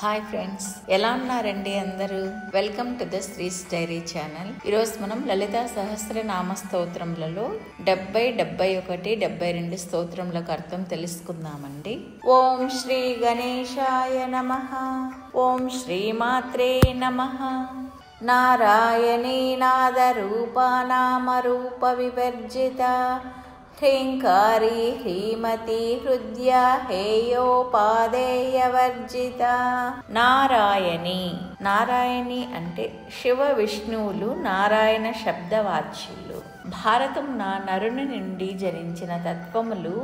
Hi friends, ఎలా ఉన్నారండి అందరూ? Welcome to the శ్రీస్ dairy channel. ఈరోజు మనం లలితా సహస్రనామ స్తోత్రములలో 70, 71, 72 స్తోత్రములకు అర్థం తెలుసుకుందామండి. ఓం శ్రీ గణేశాయ నమః. ఓం శ్రీ మాత్రే నమః. నారాయణీ నాదరూప నామరూప వివర్జిత హ్రీంకారీ హ్రీమతి హృద్య హేయోపాదేయవర్జిత. నారాయణి అంటే శివ విష్ణువులు నారాయణ శబ్దవాచ్యులు. భారతమున నరుని నుండి జనించిన తత్వములు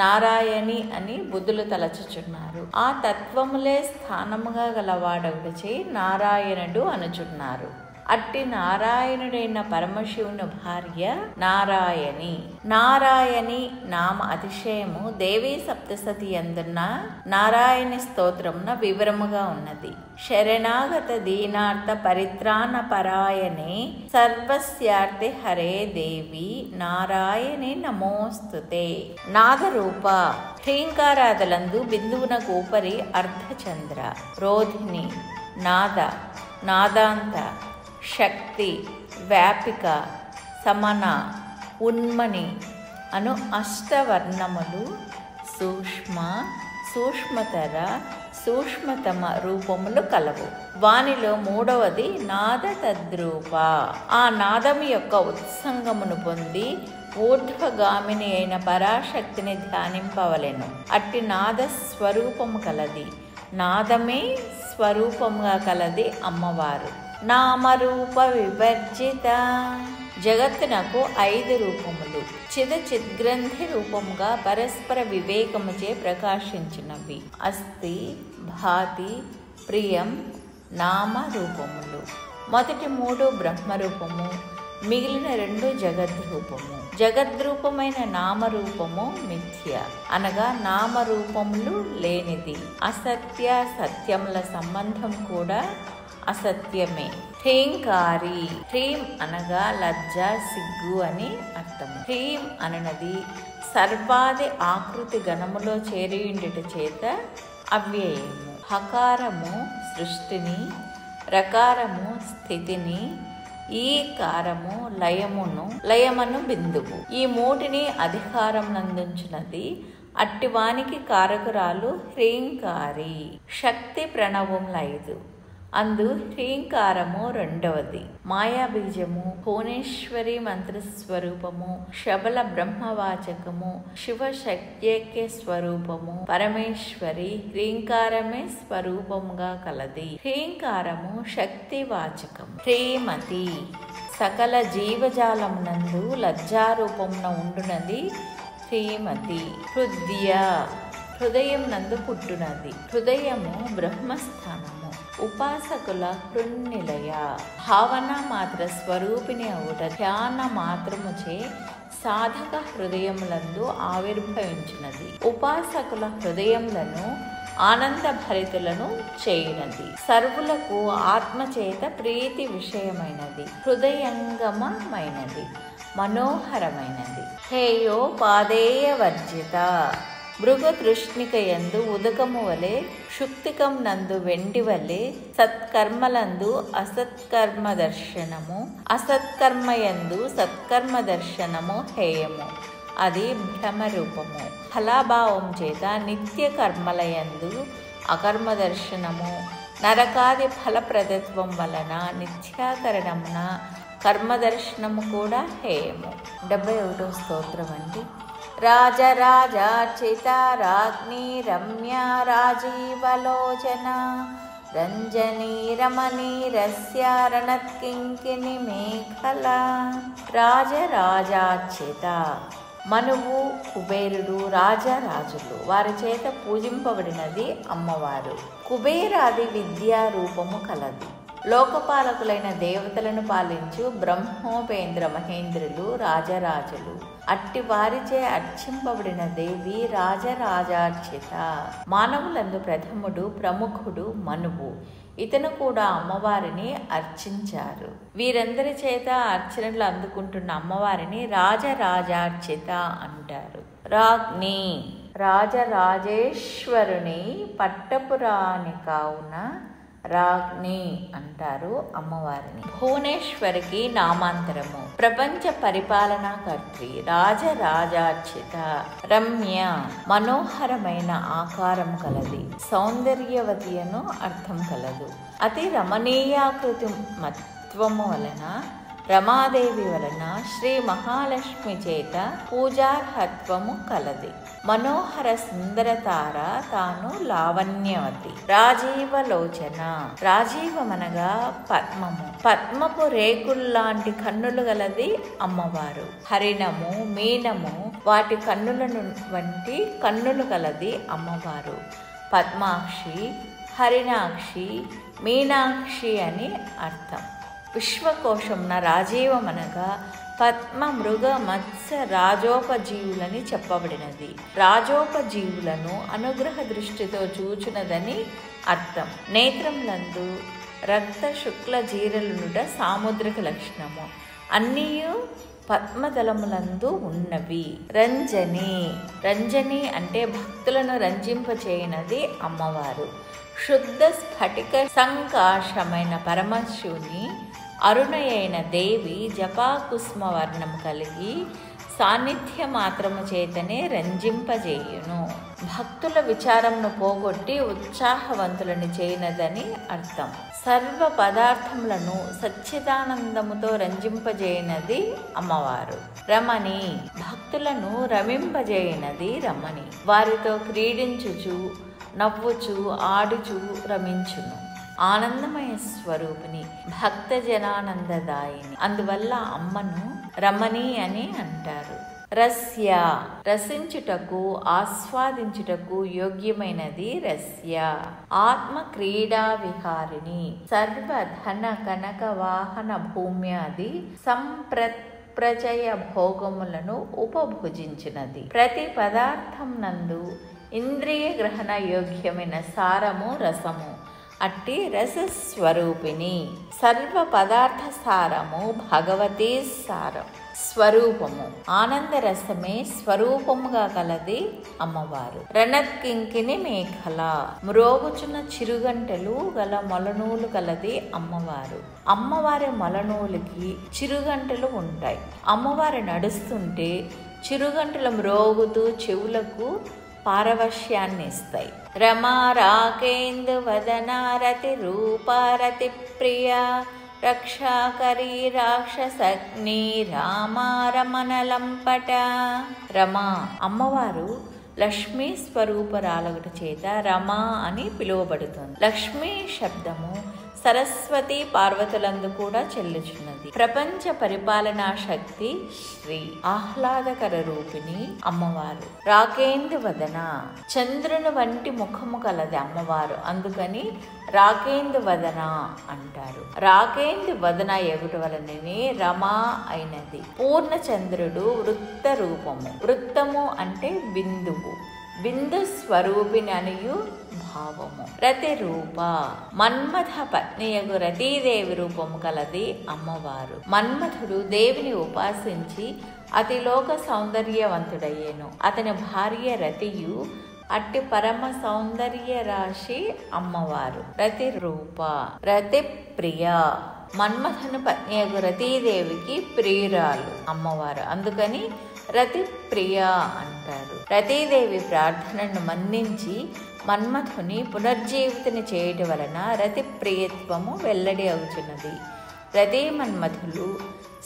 నారాయణి అని బుద్ధులు తలచుచున్నారు. ఆ తత్వములే స్థానముగా గలవాడొకటిచే నారాయణుడు అనుచున్నారు. అట్టి నారాయణుడైన పరమశివుని భార్య నారాయణి. నారాయణి నామ అతిశయము దేవీ సప్తసతి యందున్న నారాయణ స్తోత్రమున వివరముగా ఉన్నది. శరణాగత దీనార్థ పరిత్రాణ పరాయణే సర్వస్యార్థి హరే దేవి నారాయణి నమోస్తుతే. నాదరూప హ్రీంకారాదులందు బిందువునకు ఉపరి అర్ధచంద్ర, రోధిని, నాద, నాదాంత, శక్తి, వ్యాపిక, సమన, ఉన్మని అను అష్టవర్ణములు సూక్ష్మ, సూక్ష్మతర, సూక్ష్మతమ రూపములు కలవు. వానిలో మూడవది నాద తద్రూప. ఆ నాదము యొక్క ఉత్సంగమును పొంది ఊర్ధ్వగామిని అయిన పరాశక్తిని ధ్యానింపవలెను. అట్టి నాద స్వరూపము కలది. నాదమే స్వరూపముగా కలది అమ్మవారు. నామరూప వివర్జిత. జగత్తునకు 5 రూపములు చిద్గ్రంథి రూపముగా పరస్పర వివేకముచే ప్రకాశించినవి. అస్థి, భాతి, ప్రియం నామ రూపములు. మొదటి 3 బ్రహ్మరూపము, మిగిలిన 2 జగద్రూపము. జగద్రూపమైన నామరూపము మిథ్య, అనగా నామరూపములు లేనిది. అసత్య సత్యముల సంబంధం కూడా అసత్యమే. హ్రీంకారి. హ్రీం అనగా లజ్జ, సిగ్గు అని అర్థము. హ్రీం అననది సర్వాది ఆకృతి గణములో చేరియుండుట చేత అవ్యయము. హకారము సృష్టిని, రకారము స్థితిని, ఈకారము లయమను బిందువు. ఈ 3 అధికారం నందుంచినది. అట్టివానికి కారకురాలు హ్రీంకారి. శక్తి ప్రణవములు 5. అందు హ్రీంకారము 2వది. మాయాబీజము, భువనేశ్వరి మంత్రస్వరూపము, శబల బ్రహ్మవాచకము, శివశక్త్యైక్య స్వరూపము, పరమేశ్వరి హ్రీంకారమే స్వరూపముగా కలది. హ్రీంకారము శక్తివాచకము. హ్రీమతి. సకల జీవజాలమునందు లజ్జారూపమున ఉండునది శ్రీమతి. హృదయ. హృదయం నందు పుట్టునది. హృదయము బ్రహ్మస్థానము. ఉపాసకుల హృన్నిలయ. భావన మాత్ర స్వరూపిణి అవుట ధ్యాన మాత్రముచే సాధక హృదయములందు ఆవిర్భవించినది. ఉపాసకుల హృదయములను ఆనంద భరితులను చేయునది. సర్వులకు ఆత్మచేత ప్రీతి విషయమైనది. హృదయంగమైనది, మనోహరమైనది. హేయోపాదేయ వర్జిత. మృగతృష్ణిక యందు ఉదకము వలె, శుక్తికం నందు వెండి వలె, సత్కర్మలందు అసత్కర్మ దర్శనము, అసత్కర్మయందు సత్కర్మ దర్శనము హేయము. అది భ్రమరూపము. ఫలాభావం చేత నిత్య కర్మలయందు అకర్మ దర్శనము, నరకాది ఫలప్రదత్వం వలన నిత్యాకరణమున కర్మదర్శనము కూడా హేయము. 71వ స్తోత్రం అండి. రాజరాజార్చిత రాజ్ఞి రమ్య రాజీవలోచన రంజనీ రమణీరస్య రణత్కింకిణి మేఖల. రాజరాజార్చిత. మనువు, కుబేరుడు రాజరాజులు వారి చేత పూజింపబడినది అమ్మవారు. కుబేరాది విద్యా రూపము కలది. లోకపాలకులైన దేవతలను పాలించు బ్రహ్మోపేంద్ర మహేంద్రులు రాజరాజులు. అట్టి వారిచే అర్చింపబడిన దేవి రాజరాజార్చిత. మానవులందు ప్రథముడు ప్రముఖుడు మనువు. ఇతను కూడా అమ్మవారిని అర్చించారు. వీరందరి చేత అర్చనలు అందుకుంటున్న అమ్మవారిని రాజరాజార్చిత అంటారు. రాజ్ఞి. రాజరాజేశ్వరుని పట్టపురాణి కావున రాజ్ఞి అంటారు అమ్మవారిని. భువనేశ్వరికి నామాంతరము. ప్రపంచ పరిపాలనా కర్త్రి, రాజరాజార్చిత, రమ్య, మనోహరమైన ఆకారం కలది, సౌందర్యవతి అను అర్థం కలదు. అతి రమణీయాకృతి మత్వము వలన, రమాదేవి వలన శ్రీ మహాలక్ష్మి చేత పూజార్హత్వము కలది. మనోహర సుందరతార తాను లావణ్యవతి. రాజీవలోచన. రాజీవమనగా పద్మము. పద్మపు రేకుల్లాంటి కన్నులు గలది అమ్మవారు. హరిణము, మీనము వాటి కన్నులను వంటి కన్నులు గలది అమ్మవారు. పద్మాక్షి, హరిణాక్షి, మీనాక్షి అని అర్థం. విశ్వకోశంన రాజీవమనగా పద్మ, మృగ, మత్స్య రాజోపజీవులని చెప్పబడినది. రాజోపజీవులను అనుగ్రహ దృష్టితో చూచునదని అర్థం. నేత్రములందు రక్త శుక్ల జీరలునుట సాముద్రిక లక్షణము. అన్నీయు పద్మదళములందు ఉన్నవి. రంజని. రంజని అంటే భక్తులను రంజింపచేయనది అమ్మవారు. శుద్ధ స్ఫటిక సంకాశమైన పరమశివుని అరుణయైన దేవి జపాకుస్మ వర్ణం కలిగి సాన్నిధ్య మాత్రము చేతనే రంజింపజేయును. భక్తుల విచారమును పోగొట్టి ఉత్సాహవంతులను చేయనదని అర్థం. సర్వ పదార్థములను సచ్చిదానందముతో రంజింపజేయనది అమ్మవారు. రమణి. భక్తులను రమింపజేయనది రమణి. వారితో క్రీడించుచు, నవ్వుచు, ఆడుచు రమించును. ఆనందమయ స్వరూపిణి, భక్తజనానందదాయిని. అందువల్ల అమ్మను రమణి అని అంటారు. రస్య. రసించుటకు, ఆస్వాదించుటకు యోగ్యమైనది రస్య. ఆత్మ క్రీడా విహారిణి. సర్వ ధన కనక వాహన భూమ్యాది ప్రజయ భోగములను ఉపభుజించినది. ప్రతి పదార్థం నందు ఇంద్రియ గ్రహణ యోగ్యమైన సారము రసము. అట్టి రసస్వరూపిణి. సర్వ పదార్థ సారము భగవతీ సారం. స్వరూపము. ఆనందరసమే స్వరూపముగా కలది అమ్మవారు. రణత్కింకిని మేఖల. మ్రోగుచున్న చిరుగంటలు గల మొలనూలు కలది అమ్మవారు. అమ్మవారి మొలనూలుకి చిరుగంటలు ఉంటాయి. అమ్మవారు నడుస్తుంటే చిరుగంటలు మ్రోగుతూ చెవులకు పారవశ్యాన్ని ఇస్తాయి. రమా రాకేందు వదనారతి రూపారతి ప్రియ రక్షాకరీ రాక్షసగ్ని రామారమణలంపట. రమా. అమ్మవారు లక్ష్మీ స్వరూపరాలగుట చేత రమా అని పిలువబడుతుంది. లక్ష్మీ శబ్దము సరస్వతి, పార్వతులందు కూడా చెల్లుచున్నది. ప్రపంచ పరిపాలనా శక్తి శ్రీ. ఆహ్లాదకర రూపిణి అమ్మవారు. రాకేందు వదన. చంద్రుని వంటి ముఖము కలది అమ్మవారు. అందుకని రాకేందు వదన అంటారు. రాకేందు వదన ఎగుట వలననే రమా అయినది. పూర్ణచంద్రుడు వృత్త రూపము. వృత్తము అంటే బిందువు. బిందు స్వరూపిణి అనియు భావము. రతి రూప. మన్మథ పత్నియగు రతీదేవి రూపము కలది అమ్మవారు. మన్మథుడు దేవిని ఉపాసించి అతిలోక సౌందర్యవంతుడయ్యేను. అతని భార్య రతియు అట్టి పరమ సౌందర్య రాశి అమ్మవారు. రతి రూప. రతి ప్రియ. మన్మథుని పత్నియగు రతీదేవికి ప్రియురాలు అమ్మవారు. అందుకని రతి ప్రియ అంటారు. రతీదేవి ప్రార్థనను మన్నించి మన్మథుని పునర్జీవితని చేయటం వలన రతి ప్రియత్వము వెల్లడి అవుతున్నది. రతి మన్మథులు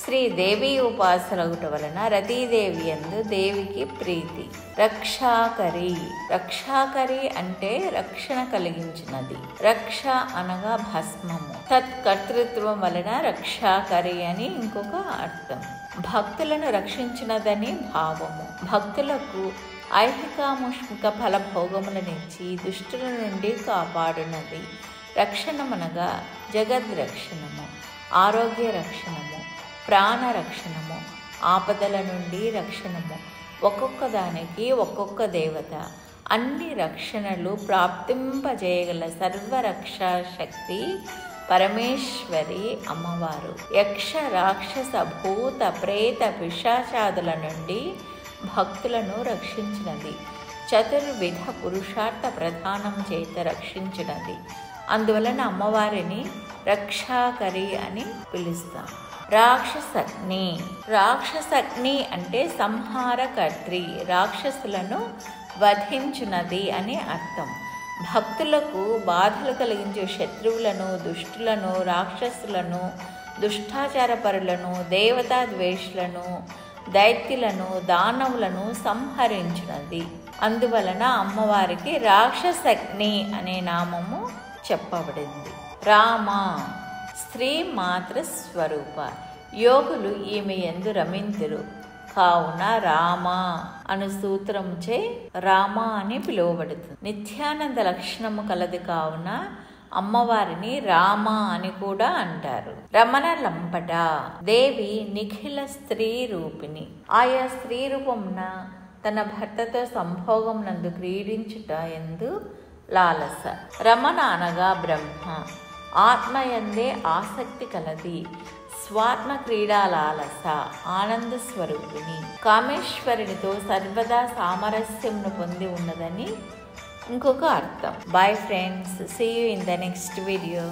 శ్రీదేవి ఉపాసనగుట వలన రతీదేవి యందు దేవికి ప్రీతి. రక్షాకరి. రక్షాకరి అంటే రక్షణ కలిగించినది. రక్ష అనగా భస్మము. తత్కర్తృత్వం వలన రక్షాకరి అని ఇంకొక అర్థం. భక్తులను రక్షించినదని భావము. భక్తులకు ఐహికాముష్మిక ఫలభోగములనిచ్చి దుష్టుల నుండి కాపాడునది. రక్షణమనగా జగద్రక్షణము, ఆరోగ్య రక్షణము, ప్రాణ రక్షణము, ఆపదల నుండి రక్షణము. ఒక్కొక్క దానికి ఒక్కొక్క దేవత. అన్ని రక్షణలు ప్రాప్తింపజేయగల సర్వరక్షా శక్తి పరమేశ్వరి అమ్మవారు. యక్ష రాక్షస భూత ప్రేత పిశాచాదుల నుండి భక్తులను రక్షించినది. చతుర్విధ పురుషార్థ ప్రధానం చేత రక్షించినది. అందువలన అమ్మవారిని రక్షాకరి అని పిలుస్తాం. రాక్షసగ్ని. రాక్షసగ్ని అంటే సంహారకర్త్రి, రాక్షసులను వధించునది అని అర్థం. భక్తులకు బాధలు కలిగించే శత్రువులను, దుష్టులను, రాక్షసులను, దుష్టాచారపరులను, దేవతా ద్వేషులను, దైత్యులను, దానవులను సంహరించినది. అందువలన అమ్మవారికి రాక్షసగ్ని అనే నామము చెప్పబడింది. రామ స్త్రీ మాత్ర స్వరూప, యోగులు ఈమె యందు రమింతురు కావున రామ అను సూత్రముచే రామ అని పిలువబడుతుంది. నిత్యానంద లక్షణము కలది కావున అమ్మవారిని రామ అని కూడా అంటారు. రమణ లంపట. దేవి నిఖిల స్త్రీ రూపిణి. ఆయా స్త్రీ రూపమున తన భర్తతో సంభోగం నందు క్రీడించుట ఎందు లాలస. రమణ అనగా బ్రహ్మ, ఆత్మయందే ఆసక్తి కలది, స్వాత్మ క్రీడా లాలస, ఆనంద స్వరూపిణి, కామేశ్వరునితో సర్వదా సామరస్యంను పొంది ఉన్నదని ఇంకొక అర్థం. Bye friends, see you in the next video.